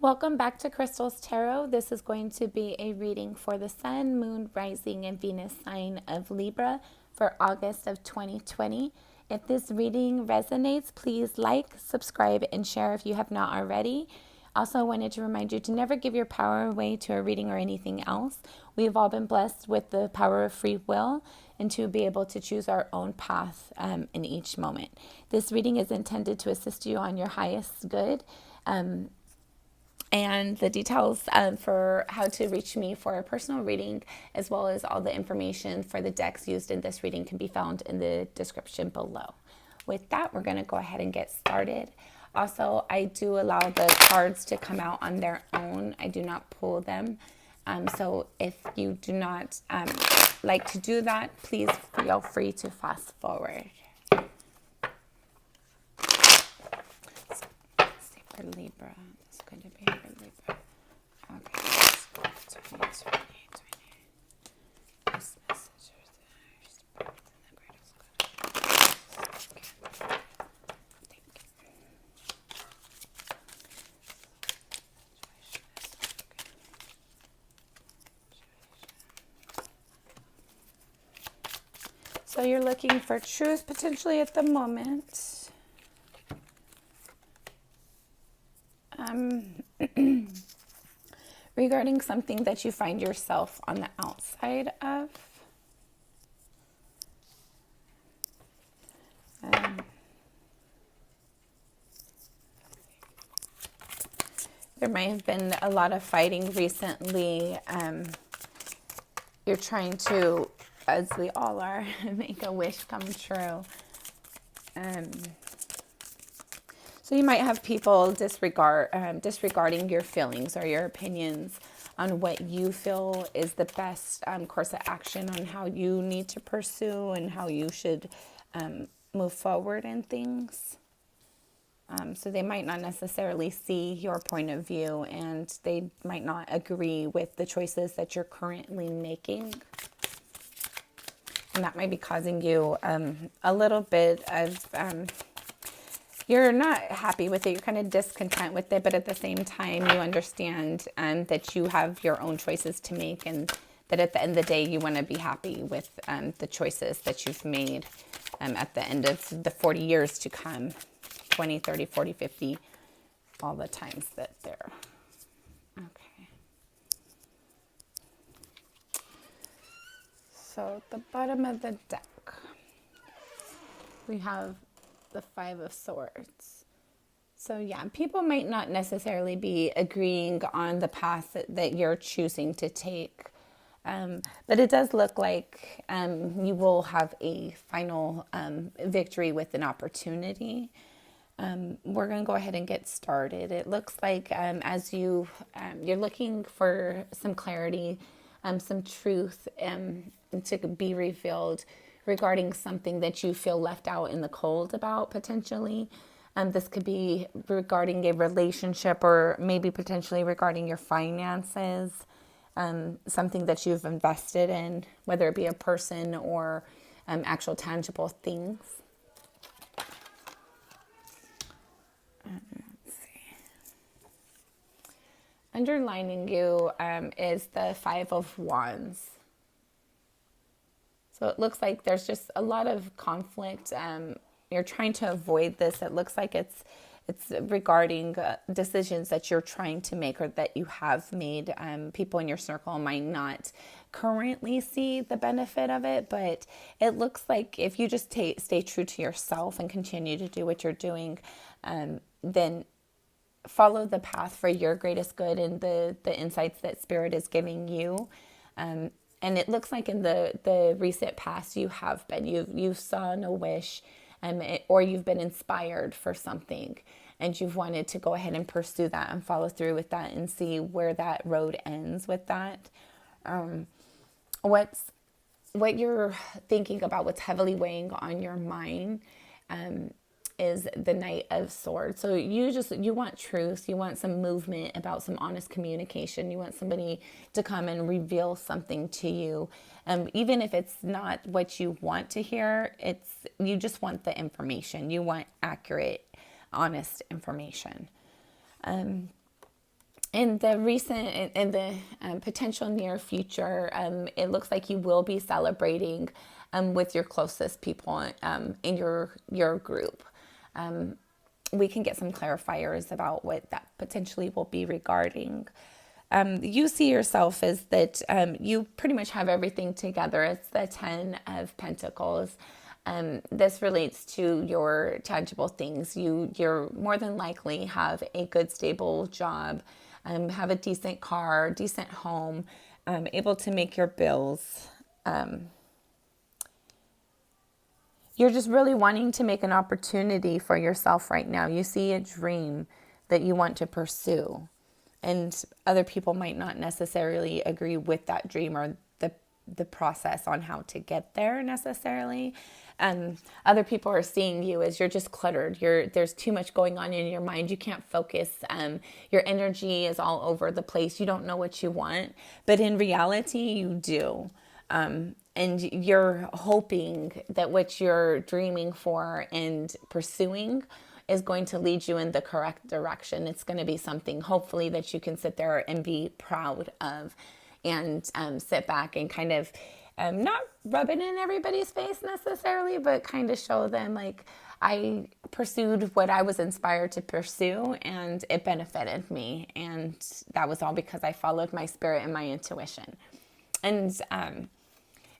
Welcome back to Crystal's Tarot. This is going to be a reading for the Sun, Moon, Rising, and Venus sign of Libra for August of 2020. If this reading resonates, please like, subscribe, and share if you have not already. Also, I wanted to remind you to never give your power away to a reading or anything else. We've all been blessed with the power of free will and to be able to choose our own path in each moment. This reading is intended to assist you on your highest good. And the details for how to reach me for a personal reading, as well as all the information for the decks used in this reading, can be found in the description below. With that, we're going to go ahead and get started. Also, I do allow the cards to come out on their own. I do not pull them. So if you do not like to do that, please feel free to fast forward. Let's see for Libra. It's going to be for Libra. Okay. 20, 20. This message is the greatest good. Okay. Thank you. So you're looking for truth potentially at the moment. Regarding something that you find yourself on the outside of. There might have been a lot of fighting recently. You're trying to, as we all are, make a wish come true. So you might have people disregarding your feelings or your opinions on what you feel is the best course of action on how you need to pursue and how you should move forward in things. So they might not necessarily see your point of view, and they might not agree with the choices that you're currently making. And that might be causing you a little bit of... you're not happy with it. You're kind of discontent with it, but at the same time, you understand that you have your own choices to make, and that at the end of the day, you want to be happy with the choices that you've made at the end of the 40 years to come, 20, 30, 40, 50, all the times that they're... Okay. So at the bottom of the deck, we have the Five of Swords. So yeah, people might not necessarily be agreeing on the path that you're choosing to take. But it does look like you will have a final victory with an opportunity. We're going to go ahead and get started. It looks like as you're looking for some clarity, some truth to be revealed regarding something that you feel left out in the cold about potentially. This could be regarding a relationship, or maybe potentially regarding your finances, something that you've invested in, whether it be a person or actual tangible things. Let's see. Underlining you is the Five of Wands. So it looks like there's just a lot of conflict. You're trying to avoid this. It looks like it's regarding decisions that you're trying to make or that you have made. People in your circle might not currently see the benefit of it, but it looks like if you just stay true to yourself and continue to do what you're doing, then follow the path for your greatest good and the insights that Spirit is giving you. And it looks like in the recent past you have been, you've sown a wish, or you've been inspired for something, and you've wanted to go ahead and pursue that and follow through with that and see where that road ends with that. What you're thinking about, what's heavily weighing on your mind, is the Knight of Swords. So you want truth, you want some movement about some honest communication. You want somebody to come and reveal something to you. Even if it's not what you want to hear, you just want the information. You want accurate, honest information. In the recent, in the potential near future, it looks like you will be celebrating with your closest people in your group. We can get some clarifiers about what that potentially will be regarding. You see yourself as that you pretty much have everything together. It's the 10 of Pentacles. This relates to your tangible things. You're more than likely have a good, stable job, have a decent car, decent home, able to make your bills. You're just really wanting to make an opportunity for yourself right now. You see a dream that you want to pursue, and other people might not necessarily agree with that dream or the process on how to get there necessarily. Other people are seeing you as you're just cluttered. There's too much going on in your mind. You can't focus. Your energy is all over the place. You don't know what you want, but in reality, you do. And you're hoping that what you're dreaming for and pursuing is going to lead you in the correct direction. It's going to be something, hopefully, that you can sit there and be proud of, and sit back and kind of not rub it in everybody's face necessarily, but kind of show them, like, I pursued what I was inspired to pursue and it benefited me. And that was all because I followed my spirit and my intuition. And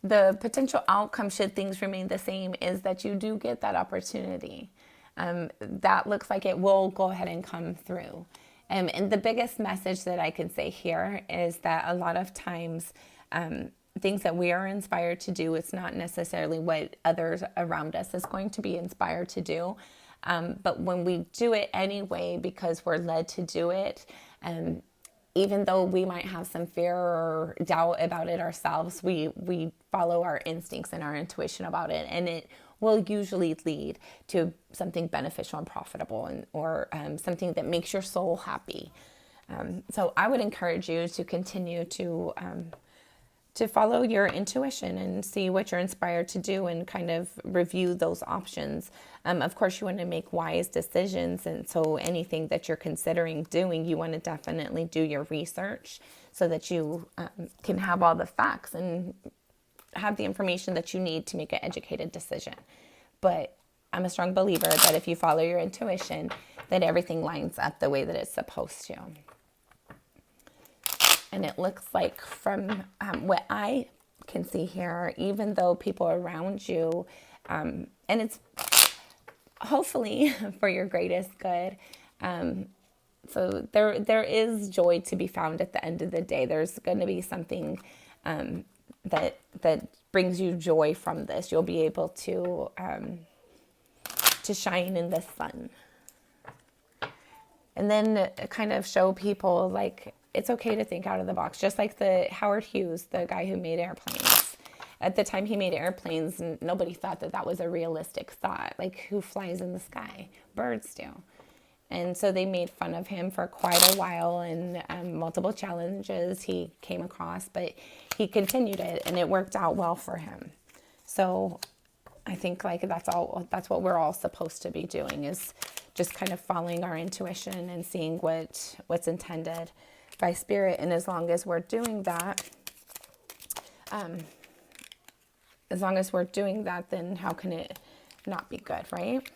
the potential outcome, should things remain the same, is that you do get that opportunity. That looks like it will go ahead and come through. And the biggest message that I can say here is that a lot of times, things that we are inspired to do, it's not necessarily what others around us is going to be inspired to do. But when we do it anyway, because we're led to do it, even though we might have some fear or doubt about it ourselves, we follow our instincts and our intuition about it, and it will usually lead to something beneficial and profitable, or something that makes your soul happy. So I would encourage you to continue to follow your intuition and see what you're inspired to do, and kind of review those options. Of course, you want to make wise decisions. And so anything that you're considering doing, you want to definitely do your research so that you can have all the facts and have the information that you need to make an educated decision. But I'm a strong believer that if you follow your intuition, that everything lines up the way that it's supposed to. And it looks like, from what I can see here, even though people around you, and it's hopefully for your greatest good, so there is joy to be found at the end of the day. There's going to be something that brings you joy from this. You'll be able to shine in the sun. And then kind of show people, like, it's okay to think out of the box. Just like the Howard Hughes, the guy who made airplanes. At the time he made airplanes, nobody thought that that was a realistic thought. Like, who flies in the sky? Birds do. And so they made fun of him for quite a while, and multiple challenges he came across, but he continued it, and it worked out well for him. So I think, like, that's what we're all supposed to be doing, is just kind of following our intuition and seeing what's intended by spirit. And as long as we're doing that, then how can it not be good, right?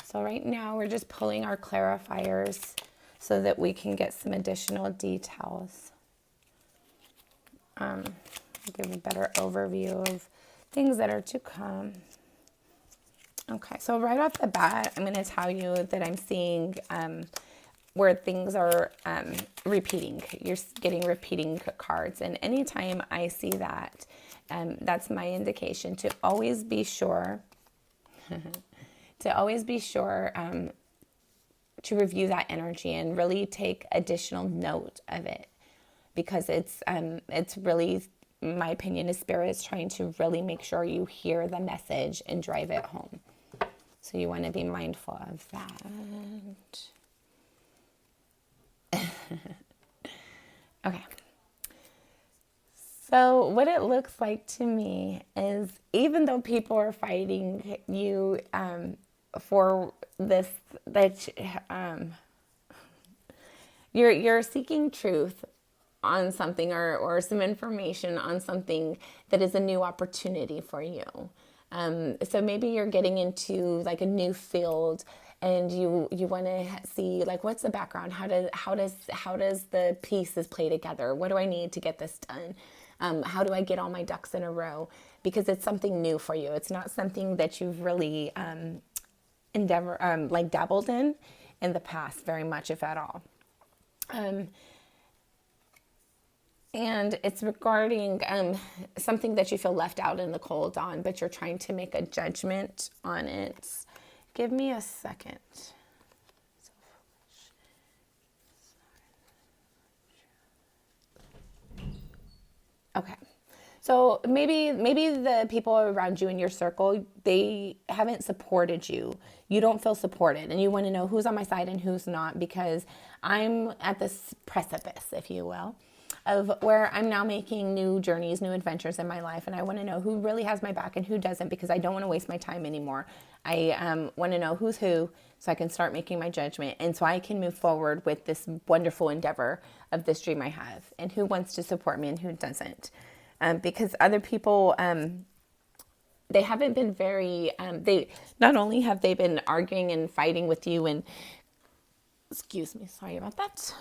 So right now we're just pulling our clarifiers so that we can get some additional details. Give a better overview of things that are to come. Okay, so right off the bat, I'm going to tell you that I'm seeing where things are repeating. You're getting repeating cards. And anytime I see that, that's my indication to always be sure, to review that energy and really take additional note of it. Because it's really, my opinion is spirit is trying to really make sure you hear the message and drive it home. So you want to be mindful of that. Okay. So what it looks like to me is, even though people are fighting you, for this, that you're seeking truth on something, or some information on something that is a new opportunity for you. So maybe you're getting into like a new field, and you want to see like, what's the background? How does the pieces play together? What do I need to get this done? How do I get all my ducks in a row? Because it's something new for you. It's not something that you've really like dabbled in the past very much, if at all. And it's regarding something that you feel left out in the cold on, but you're trying to make a judgment on it. Give me a second. Okay. So maybe the people around you in your circle, they haven't supported you. You don't feel supported, and you want to know who's on my side and who's not, because I'm at this precipice, if you will, of where I'm now making new journeys, new adventures in my life, and I want to know who really has my back and who doesn't, because I don't want to waste my time anymore. I want to know who's who, so I can start making my judgment, and so I can move forward with this wonderful endeavor of this dream I have, and who wants to support me and who doesn't. Because other people, they haven't been very, they not only have they been arguing and fighting with you, and excuse me, sorry about that.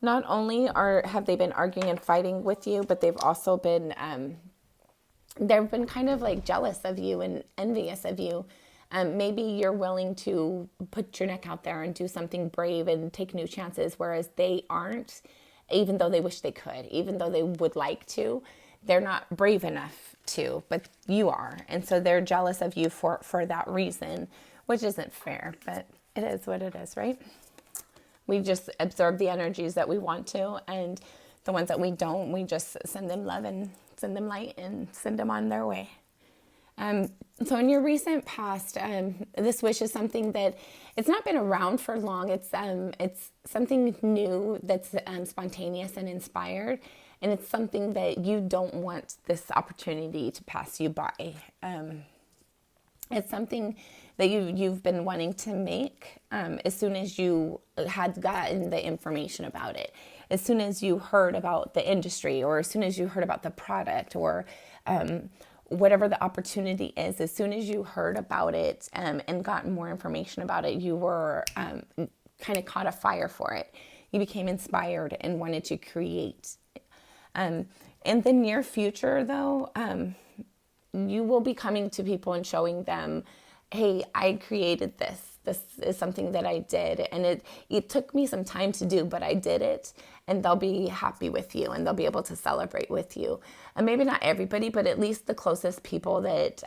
Not only have they been arguing and fighting with you, but they've also been, they've been kind of like jealous of you and envious of you. Maybe you're willing to put your neck out there and do something brave and take new chances, whereas they aren't. Even though they wish they could, even though they would like to, they're not brave enough to, but you are. And so they're jealous of you for that reason, which isn't fair, but it is what it is, right? We just absorb the energies that we want to, and the ones that we don't, we just send them love and send them light and send them on their way. So in your recent past, this wish is something that it's not been around for long. It's something new that's spontaneous and inspired, and it's something that you don't want this opportunity to pass you by. It's something that you've been wanting to make as soon as you had gotten the information about it, as soon as you heard about the industry, or as soon as you heard about the product, or whatever the opportunity is. As soon as you heard about it and got more information about it, you were kind of caught a fire for it. You became inspired and wanted to create. In the near future, though, you will be coming to people and showing them, hey, I created this. This is something that I did, and it took me some time to do, but I did it, and they'll be happy with you, and they'll be able to celebrate with you. And maybe not everybody, but at least the closest people that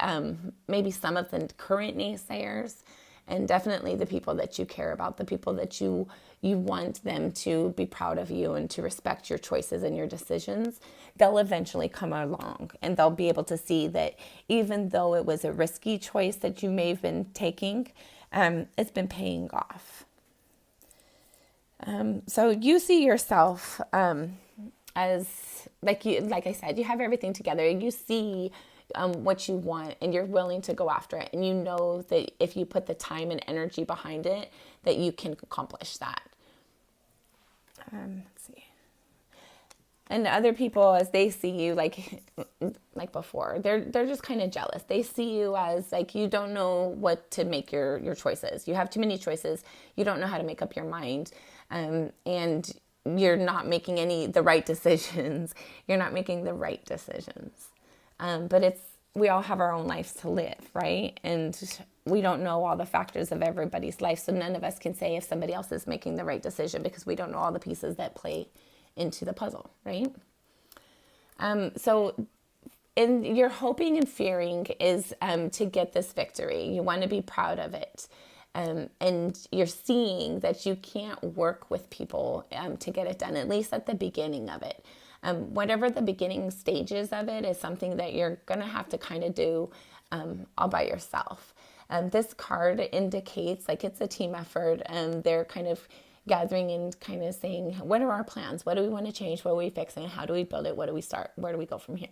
maybe some of the current naysayers, and definitely the people that you care about, the people that you want them to be proud of you and to respect your choices and your decisions, they'll eventually come along, and they'll be able to see that even though it was a risky choice that you may have been taking, it's been paying off. So you see yourself as, like I said, you have everything together. You see what you want, and you're willing to go after it. And you know that if you put the time and energy behind it, that you can accomplish that. Let's see. And other people, as they see you, like before, they're just kind of jealous. They see you as like, you don't know what to make your choices. You have too many choices. You don't know how to make up your mind, and you're not making the right decisions. You're not making the right decisions. But we all have our own lives to live, right? And we don't know all the factors of everybody's life, so none of us can say if somebody else is making the right decision, because we don't know all the pieces that play into the puzzle, right? So you're hoping and fearing is to get this victory. You want to be proud of it. And you're seeing that you can't work with people to get it done, at least at the beginning of it. Whatever the beginning stages of it is something that you're going to have to kind of do all by yourself. This card indicates like it's a team effort, and they're kind of gathering and kind of saying, what are our plans? What do we want to change? What are we fixing? How do we build it? What do we start? Where do we go from here?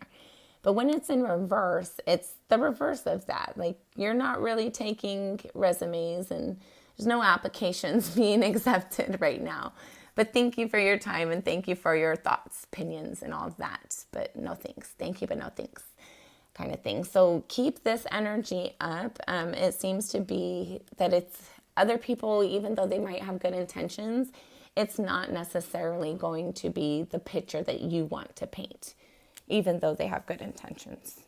But when it's in reverse, it's the reverse of that. Like, you're not really taking resumes, and there's no applications being accepted right now. But thank you for your time, and thank you for your thoughts, opinions, and all of that. But no thanks. Thank you, but no thanks, kind of thing. So keep this energy up. It seems to be that it's other people, even though they might have good intentions, it's not necessarily going to be the picture that you want to paint, even though they have good intentions.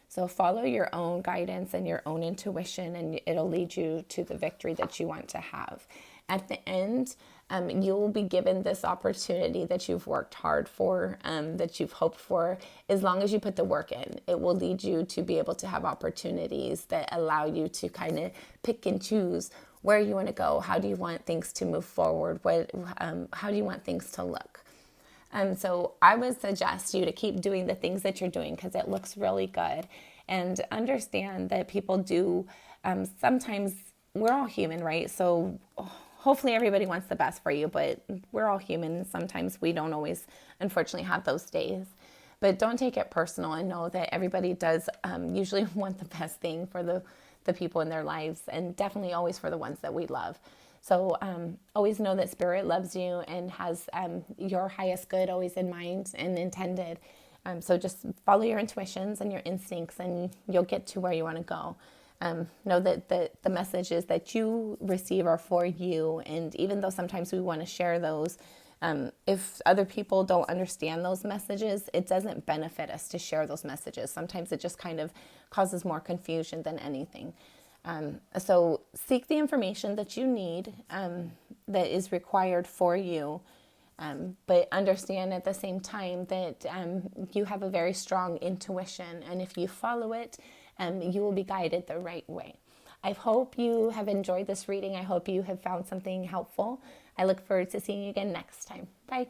So follow your own guidance and your own intuition, and it'll lead you to the victory that you want to have. At the end, you will be given this opportunity that you've worked hard for, that you've hoped for. As long as you put the work in, it will lead you to be able to have opportunities that allow you to kind of pick and choose where you want to go. How do you want things to move forward? How do you want things to look? So I would suggest you to keep doing the things that you're doing, because it looks really good. And understand that people do, sometimes we're all human, right? So hopefully everybody wants the best for you, but we're all human. And sometimes we don't always, unfortunately, have those days. But don't take it personal, and know that everybody does usually want the best thing for the people in their lives, and definitely always for the ones that we love. So always know that Spirit loves you and has your highest good always in mind and intended. So just follow your intuitions and your instincts, and you'll get to where you want to go. Know that the messages that you receive are for you. And even though sometimes we want to share those, if other people don't understand those messages, it doesn't benefit us to share those messages. Sometimes it just kind of causes more confusion than anything. So seek the information that you need, that is required for you, but understand at the same time that you have a very strong intuition, and if you follow it, you will be guided the right way. I hope you have enjoyed this reading. I hope you have found something helpful. I look forward to seeing you again next time. Bye.